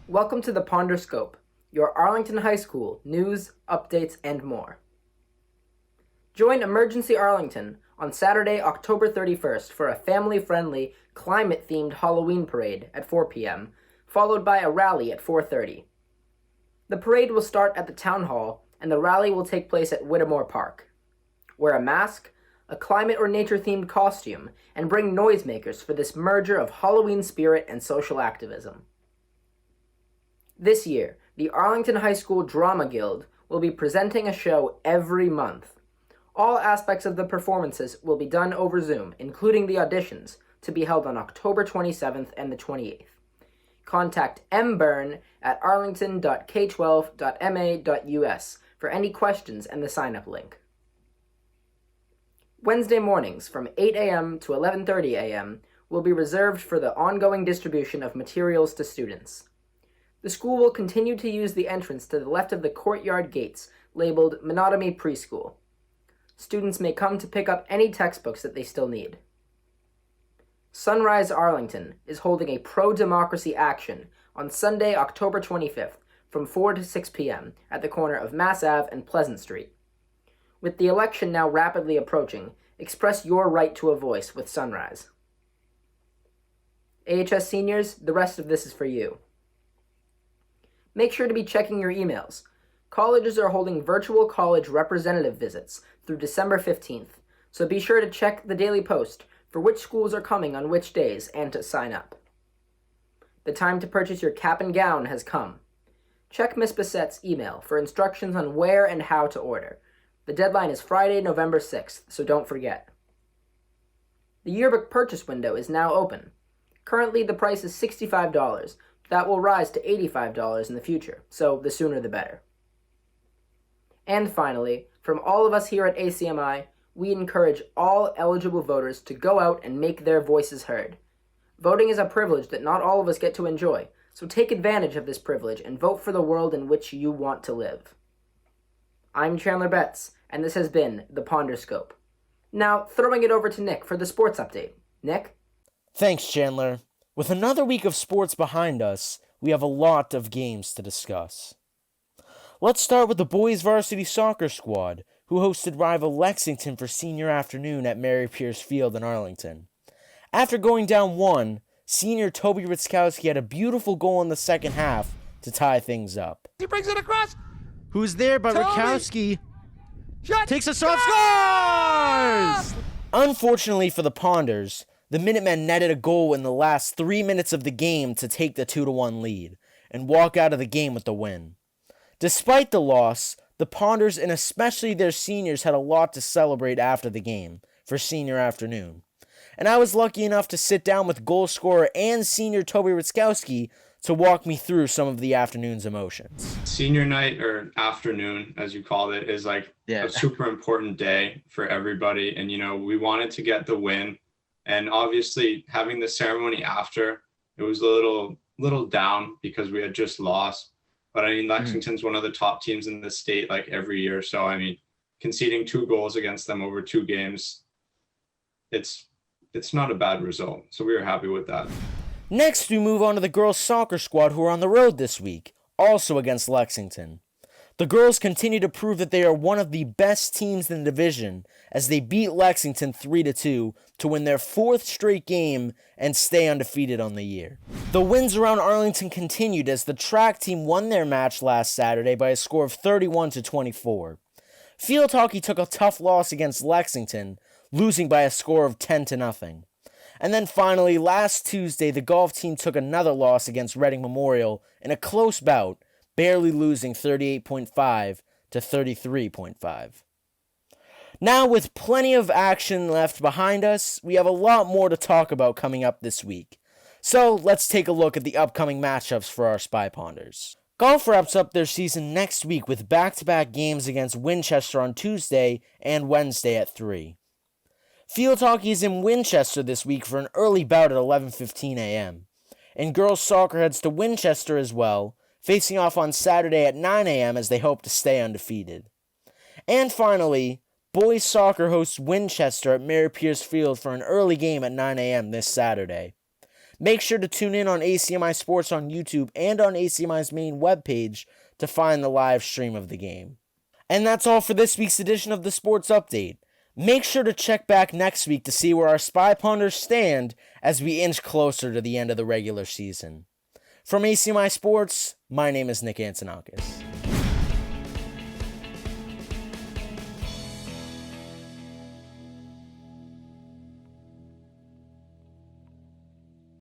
Welcome to the Ponderscope, your Arlington High School news, updates, and more. Join Emergency Arlington on Saturday, October 31st for a family-friendly, climate-themed Halloween parade at 4 p.m., followed by a rally at 4:30. The parade will start at the Town Hall, and the rally will take place at Whittemore Park. Wear a mask, a climate or nature-themed costume, and bring noisemakers for this merger of Halloween spirit and social activism. This year, the Arlington High School Drama Guild will be presenting a show every month. All aspects of the performances will be done over Zoom, including the auditions, to be held on October 27th and the 28th. Contact mbyrne at arlington.k12.ma.us for any questions and the sign-up link. Wednesday mornings from 8 a.m. to 11:30 a.m. will be reserved for the ongoing distribution of materials to students. The school will continue to use the entrance to the left of the courtyard gates labeled Monotony Preschool. Students may come to pick up any textbooks that they still need. Sunrise Arlington is holding a pro-democracy action on Sunday, October 25th from 4 to 6 p.m. at the corner of Mass Ave and Pleasant Street. With the election now rapidly approaching, express your right to a voice with Sunrise. AHS seniors, the rest of this is for you. Make sure to be checking your emails. Colleges are holding virtual college representative visits through December 15th, so be sure to check the Daily Post for which schools are coming on which days and to sign up. The time to purchase your cap and gown has come. Check Miss Bissette's email for instructions on where and how to order. The deadline is Friday, November 6th, so don't forget. The yearbook purchase window is now open. Currently, the price is $65. That will rise to $85 in the future, so the sooner the better. And finally, from all of us here at ACMi, we encourage all eligible voters to go out and make their voices heard. Voting is a privilege that not all of us get to enjoy, so take advantage of this privilege and vote for the world in which you want to live. I'm Chandler Betts, and this has been the Ponderscope. Now, throwing it over to Nick for the sports update. Nick? Thanks, Chandler. With another week of sports behind us, we have a lot of games to discuss. Let's start with the boys varsity soccer squad, who hosted rival Lexington for senior afternoon at Mary Pierce Field in Arlington. After going down 1, senior Toby Ritzkowski had a beautiful goal in the second half to tie things up. He brings it across. Who's there, but Toby! Ritkowski takes a shot, scores! Unfortunately for the Ponders, the Minutemen netted a goal in the last 3 minutes of the game to take the 2-1 lead and walk out of the game with the win. Despite the loss, the Ponders and especially their seniors had a lot to celebrate after the game for senior afternoon. And I was lucky enough to sit down with goal scorer and senior Toby Ritzkowski to walk me through some of the afternoon's emotions. Senior night, or afternoon as you called it, is like a super important day for everybody. And, we wanted to get the win. And obviously having the ceremony after, it was a little down because we had just lost. But Lexington's one of the top teams in the state like every year. So conceding 2 goals against them over 2 games, it's not a bad result. So we were happy with that. Next, we move on to the girls soccer squad who are on the road this week, also against Lexington. The girls continue to prove that they are one of the best teams in the division as they beat Lexington 3-2 to win their 4th straight game and stay undefeated on the year. The wins around Arlington continued as the track team won their match last Saturday by a score of 31-24. Field hockey took a tough loss against Lexington, losing by a score of 10-0. And then finally, last Tuesday, the golf team took another loss against Reading Memorial in a close bout, barely losing 38.5 to 33.5. Now, with plenty of action left behind us, we have a lot more to talk about coming up this week. So, let's take a look at the upcoming matchups for our Spy Ponders. Golf wraps up their season next week with back-to-back games against Winchester on Tuesday and Wednesday at 3. Field hockey is in Winchester this week for an early bout at 11:15 a.m. And girls soccer heads to Winchester as well, facing off on Saturday at 9 a.m. as they hope to stay undefeated. And finally, boys soccer hosts Winchester at Mary Pierce Field for an early game at 9 a.m. this Saturday. Make sure to tune in on ACMi Sports on YouTube and on ACMi's main webpage to find the live stream of the game. And that's all for this week's edition of the Sports Update. Make sure to check back next week to see where our Spy Ponders stand as we inch closer to the end of the regular season. From ACMi Sports, my name is Nick Antonakis.